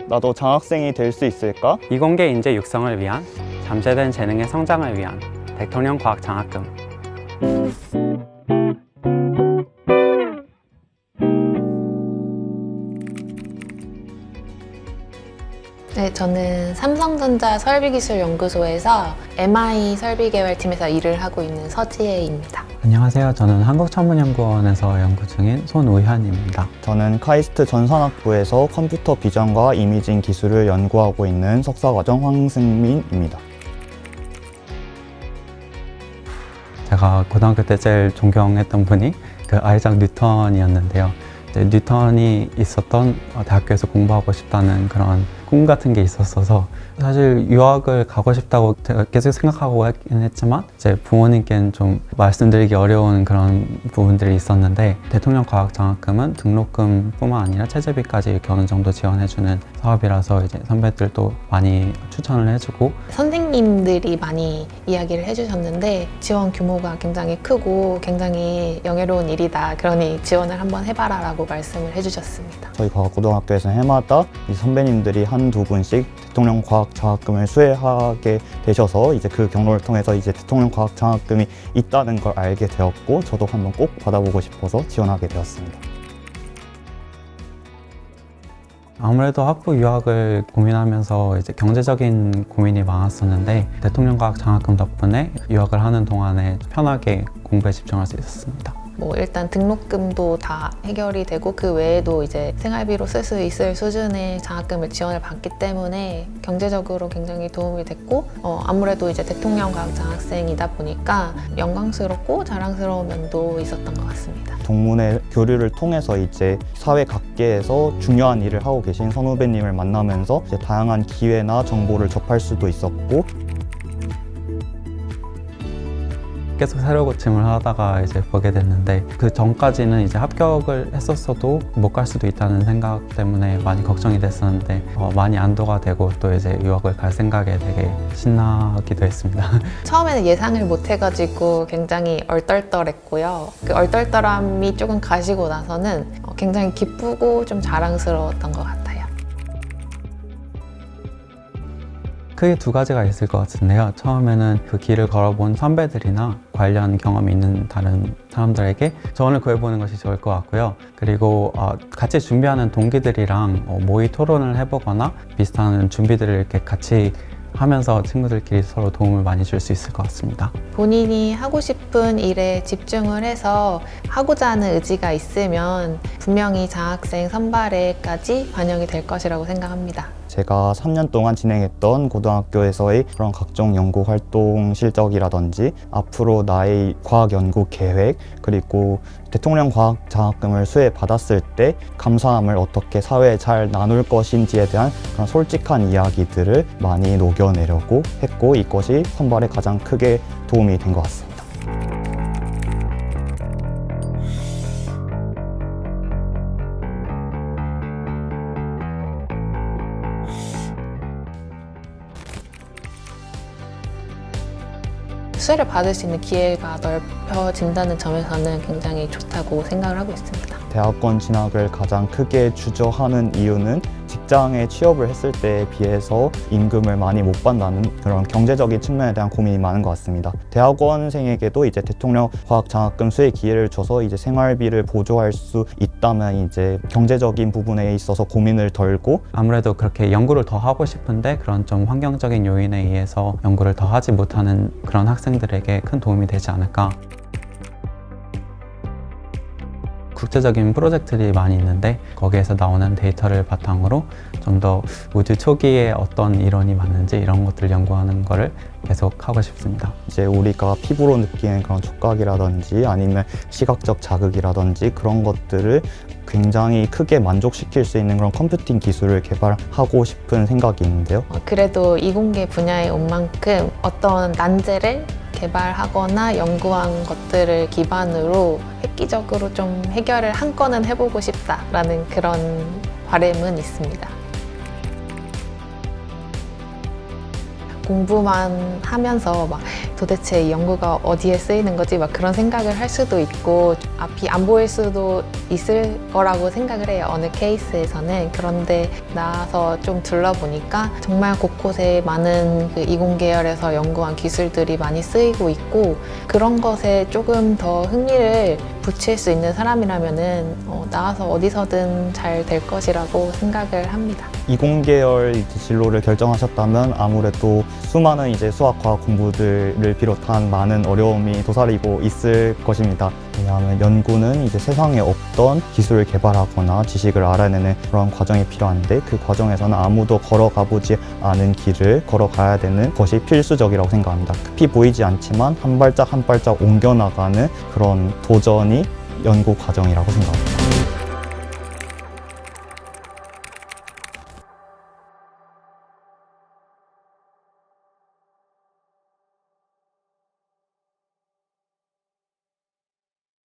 나도 장학생이 될 수 있을까? 이공계 인재 육성을 위한 잠재된 재능의 성장을 위한 대통령 과학 장학금. 네, 저는 삼성전자 설비기술연구소에서 MI 설비개발팀에서 일을 하고 있는 서지혜입니다. 안녕하세요. 저는 한국천문연구원에서 연구 중인 손우현입니다. 저는 카이스트 전산학부에서 컴퓨터 비전과 이미징 기술을 연구하고 있는 석사과정 황승민입니다. 제가 고등학교 때 제일 존경했던 분이 아이작 뉴턴이었는데요. 뉴턴이 있었던 대학교에서 공부하고 싶다는 그런 꿈 같은 게 있었어서 사실 유학을 가고 싶다고 제가 계속 생각하고 했긴 했지만 제 부모님께는 좀 말씀드리기 어려운 그런 부분들이 있었는데 대통령 과학 장학금은 등록금뿐만 아니라 체제비까지 이렇게 어느 정도 지원해주는 사업이라서 이제 선배들도 많이 추천을 해주고 선생님들이 많이 이야기를 해주셨는데 지원 규모가 굉장히 크고 굉장히 영예로운 일이다. 그러니 지원을 한번 해봐라 라고 말씀을 해주셨습니다. 저희 과학고등학교에서 해마다 이 선배님들이 한두 분씩 대통령 과학 장학금을 수혜하게 되셔서 이제 그 경로를 통해서 이제 대통령 과학 장학금이 있다는 걸 알게 되었고 저도 한번 꼭 받아보고 싶어서 지원하게 되었습니다. 아무래도 학부 유학을 고민하면서 이제 경제적인 고민이 많았었는데 대통령 과학 장학금 덕분에 유학을 하는 동안에 편하게 공부에 집중할 수 있었습니다. 일단 등록금도 다 해결이 되고 그 외에도 이제 생활비로 쓸 수 있을 수준의 장학금을 지원을 받기 때문에 경제적으로 굉장히 도움이 됐고 아무래도 이제 대통령 과학 장학생이다 보니까 영광스럽고 자랑스러운 면도 있었던 것 같습니다. 동문회 교류를 통해서 이제 사회 각계에서 중요한 일을 하고 계신 선후배님을 만나면서 이제 다양한 기회나 정보를 접할 수도 있었고 계속 새로 고침을 하다가 이제 보게 됐는데 그 전까지는 이제 합격을 했었어도 못 갈 수도 있다는 생각 때문에 많이 걱정이 됐었는데 많이 안도가 되고 또 이제 유학을 갈 생각에 되게 신나기도 했습니다. 처음에는 예상을 못 해가지고 굉장히 얼떨떨했고요. 그 얼떨떨함이 조금 가시고 나서는 굉장히 기쁘고 좀 자랑스러웠던 것 같아요. 크게 두 가지가 있을 것 같은데요. 처음에는 그 길을 걸어본 선배들이나 관련 경험이 있는 다른 사람들에게 조언을 구해보는 것이 좋을 것 같고요. 그리고 같이 준비하는 동기들이랑 모의 토론을 해보거나 비슷한 준비들을 이렇게 같이 하면서 친구들끼리 서로 도움을 많이 줄 수 있을 것 같습니다. 본인이 하고 싶은 일에 집중을 해서 하고자 하는 의지가 있으면 분명히 장학생 선발에까지 반영이 될 것이라고 생각합니다. 제가 3년 동안 진행했던 고등학교에서의 그런 각종 연구 활동 실적이라든지 앞으로 나의 과학 연구 계획 그리고 대통령 과학 장학금을 수혜받았을 때 감사함을 어떻게 사회에 잘 나눌 것인지에 대한 그런 솔직한 이야기들을 많이 녹여내려고 했고 이것이 선발에 가장 크게 도움이 된 것 같습니다. 수혜를 받을 수 있는 기회가 넓혀진다는 점에서는 굉장히 좋다고 생각을 하고 있습니다. 대학원 진학을 가장 크게 주저하는 이유는 직장에 취업을 했을 때에 비해서 임금을 많이 못 받는 그런 경제적인 측면에 대한 고민이 많은 것 같습니다. 대학원생에게도 이제 대통령 과학 장학금 수혜 기회를 줘서 이제 생활비를 보조할 수 있다면 이제 경제적인 부분에 있어서 고민을 덜고 아무래도 그렇게 연구를 더 하고 싶은데 그런 좀 환경적인 요인에 의해서 연구를 더 하지 못하는 그런 학생들에게 큰 도움이 되지 않을까. 국제적인 프로젝트들이 많이 있는데 거기에서 나오는 데이터를 바탕으로 좀 더 우주 초기에 어떤 이론이 맞는지 이런 것들을 연구하는 거를 계속 하고 싶습니다. 이제 우리가 피부로 느끼는 그런 촉각이라든지 아니면 시각적 자극이라든지 그런 것들을 굉장히 크게 만족시킬 수 있는 그런 컴퓨팅 기술을 개발하고 싶은 생각이 있는데요. 그래도 이공계 분야에 온 만큼 어떤 난제를 개발하거나 연구한 것들을 기반으로 획기적으로 좀 해결을 한 건은 해보고 싶다라는 그런 바람은 있습니다. 공부만 하면서 막 도대체 이 연구가 어디에 쓰이는 거지 막 그런 생각을 할 수도 있고 앞이 안 보일 수도 있을 거라고 생각을 해요. 어느 케이스에서는. 그런데 나와서 좀 둘러보니까 정말 곳곳에 많은 그 이공계열에서 연구한 기술들이 많이 쓰이고 있고 그런 것에 조금 더 흥미를 붙일 수 있는 사람이라면은 나와서 어디서든 잘 될 것이라고 생각을 합니다. 이공계열 이제 진로를 결정하셨다면 아무래도 수많은 이제 수학, 과학 공부들을 비롯한 많은 어려움이 도사리고 있을 것입니다. 왜냐하면 연구는 이제 세상에 없던 기술을 개발하거나 지식을 알아내는 그런 과정이 필요한데 그 과정에서는 아무도 걸어가보지 않은 길을 걸어가야 되는 것이 필수적이라고 생각합니다. 급히 보이지 않지만 한 발짝 한 발짝 옮겨나가는 그런 도전이 연구 과정이라고 생각합니다.